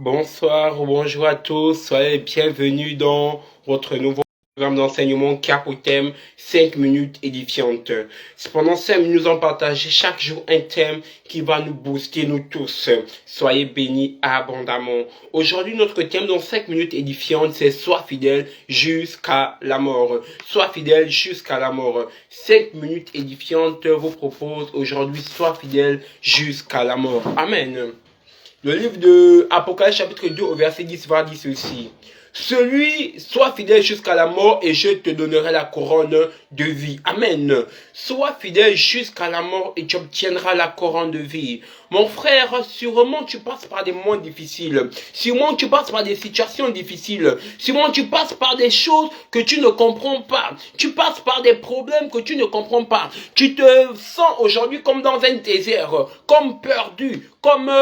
Bonsoir ou bonjour à tous, soyez bienvenus dans votre nouveau programme d'enseignement qui a pour thème 5 minutes édifiantes. Pendant 5 minutes, nous allons partager chaque jour un thème qui va nous booster, nous tous. Soyez bénis abondamment. Aujourd'hui, notre thème dans 5 minutes édifiantes, c'est sois fidèle jusqu'à la mort. Sois fidèle jusqu'à la mort. 5 minutes édifiantes vous propose aujourd'hui, sois fidèle jusqu'à la mort. Amen. Le livre de Apocalypse chapitre 2 au verset 10 va dire ceci. Celui, sois fidèle jusqu'à la mort et je te donnerai la couronne de vie. Amen. Sois fidèle jusqu'à la mort et tu obtiendras la couronne de vie. Mon frère, sûrement tu passes par des moments difficiles. Sûrement tu passes par des situations difficiles. Sûrement tu passes par des choses que tu ne comprends pas. Tu passes par des problèmes que tu ne comprends pas. Tu te sens aujourd'hui comme dans un désert, comme perdu, comme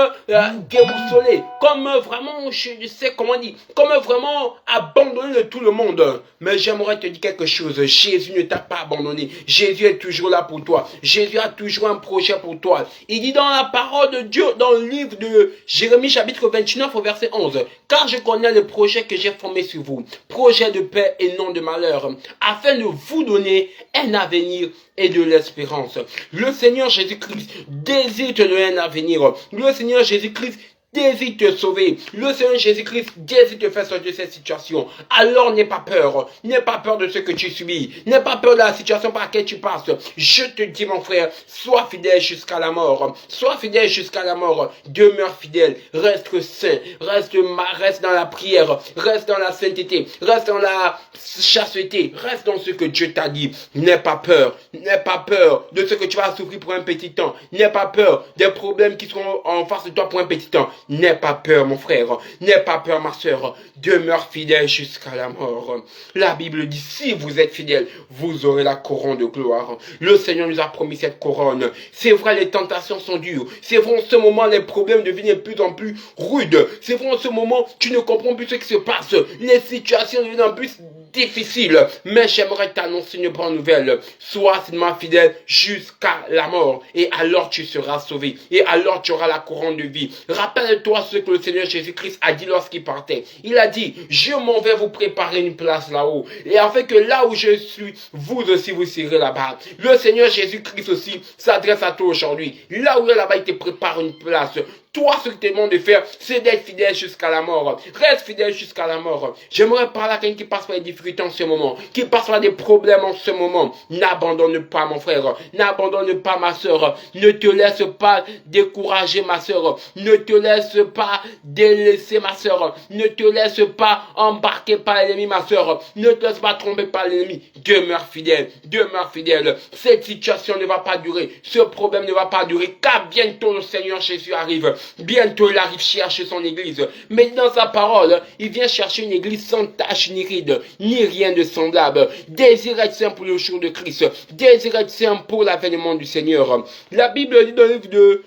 déboussolé, comme vraiment, je sais comment dire, comme vraiment abandonné de tout le monde. Mais j'aimerais te dire quelque chose. Jésus ne t'a pas abandonné. Jésus est toujours là pour toi. Jésus a toujours un projet pour toi. Il dit dans la parole de Dieu, dans le livre de Jérémie chapitre 29 au verset 11, car je connais le projet que j'ai formé sur vous, projet de paix et non de malheur, afin de vous donner un avenir et de l'espérance. Le Seigneur Jésus-Christ désire te donner un avenir. Le Seigneur Jésus-Christ désire te sauver. Le Seigneur Jésus-Christ désire te faire sortir de cette situation. Alors n'aie pas peur. N'aie pas peur de ce que tu subis. N'aie pas peur de la situation par laquelle tu passes. Je te dis mon frère, sois fidèle jusqu'à la mort. Sois fidèle jusqu'à la mort. Demeure fidèle. Reste saint. Reste dans la prière. Reste dans la sainteté. Reste dans la chasteté. Reste dans ce que Dieu t'a dit. N'aie pas peur. N'aie pas peur de ce que tu vas souffrir pour un petit temps. N'aie pas peur des problèmes qui seront en face de toi pour un petit temps. N'aie pas peur, mon frère. N'aie pas peur, ma soeur. Demeure fidèle jusqu'à la mort. La Bible dit, si vous êtes fidèle, vous aurez la couronne de gloire. Le Seigneur nous a promis cette couronne. C'est vrai, les tentations sont dures. C'est vrai, en ce moment, les problèmes deviennent de plus en plus rudes. C'est vrai, en ce moment, tu ne comprends plus ce qui se passe. Les situations deviennent en plus difficiles. Mais j'aimerais t'annoncer une bonne nouvelle. Sois seulement fidèle jusqu'à la mort. Et alors tu seras sauvé. Et alors tu auras la couronne de vie. Rappelle-toi ce que le Seigneur Jésus-Christ a dit lorsqu'il partait. Il a dit, je m'en vais vous préparer une place là-haut. Et afin que là où je suis, vous aussi vous serez là-bas. Le Seigneur Jésus-Christ aussi s'adresse à toi aujourd'hui. Là où il est là-bas, il te prépare une place. Toi, ce que tu te demandes de faire, c'est d'être fidèle jusqu'à la mort. Reste fidèle jusqu'à la mort. J'aimerais parler à quelqu'un qui passe par des difficultés en ce moment, qui passe par des problèmes en ce moment. N'abandonne pas, mon frère. N'abandonne pas, ma soeur. Ne te laisse pas décourager, ma soeur. Ne te laisse pas délaisser, ma soeur. Ne te laisse pas embarquer par l'ennemi, ma soeur. Ne te laisse pas tromper par l'ennemi. Demeure fidèle. Demeure fidèle. Cette situation ne va pas durer. Ce problème ne va pas durer. Car bientôt le Seigneur Jésus arrive. Bientôt il arrive chercher son église. Mais dans sa parole, il vient chercher une église sans tache ni ride, ni rien de semblable. Désir être saint pour le jour de Christ. Désir être saint pour l'avènement du Seigneur. La Bible dit dans le livre de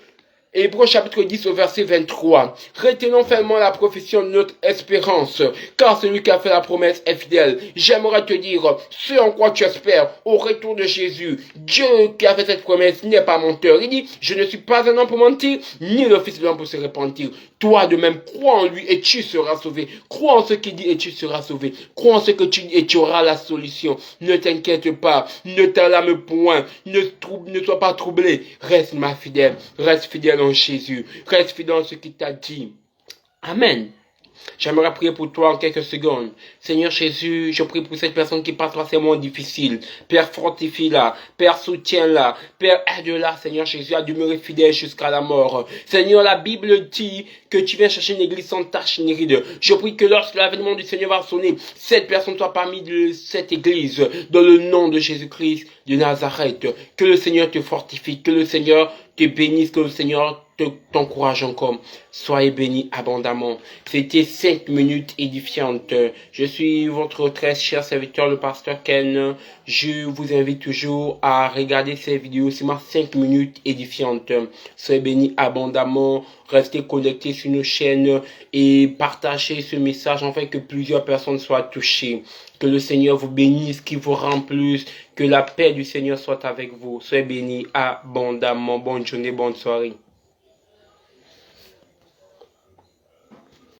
Hébreux chapitre 10 au verset 23. Retenons fermement la profession de notre espérance, car celui qui a fait la promesse est fidèle. J'aimerais te dire, ce en quoi tu espères, au retour de Jésus, Dieu qui a fait cette promesse n'est pas menteur. Il dit, je ne suis pas un homme pour mentir, ni le fils de l'homme pour se repentir. Toi de même, crois en lui et tu seras sauvé. Crois en ce qu'il dit et tu seras sauvé. Crois en ce que tu dis et tu auras la solution. Ne t'inquiète pas, ne t'alarme point, ne sois pas troublé. Reste ma fidèle, reste fidèle en Jésus. Reste fidèle en ce qu'il t'a dit. Amen. J'aimerais prier pour toi en quelques secondes. Seigneur Jésus, je prie pour cette personne qui passe par ces moments difficiles. Père, fortifie-la. Père, soutiens-la. Père, aide-la, Seigneur Jésus, à demeurer fidèle jusqu'à la mort. Seigneur, la Bible dit que tu viens chercher une église sans tache ni ride. Je prie que lorsque l'avènement du Seigneur va sonner, cette personne soit parmi cette église, dans le nom de Jésus-Christ de Nazareth. Que le Seigneur te fortifie, que le Seigneur te bénisse, que le Seigneur t'encourage encore. Soyez bénis abondamment. C'était 5 minutes édifiantes. Je suis votre très cher serviteur, le pasteur Ken. Je vous invite toujours à regarder ces vidéos. C'est ma 5 minutes édifiantes. Soyez bénis abondamment. Restez connectés sur nos chaînes et partagez ce message afin que plusieurs personnes soient touchées. Que le Seigneur vous bénisse, qu'il vous remplisse. Que la paix du Seigneur soit avec vous. Soyez bénis abondamment. Bonne journée, bonne soirée.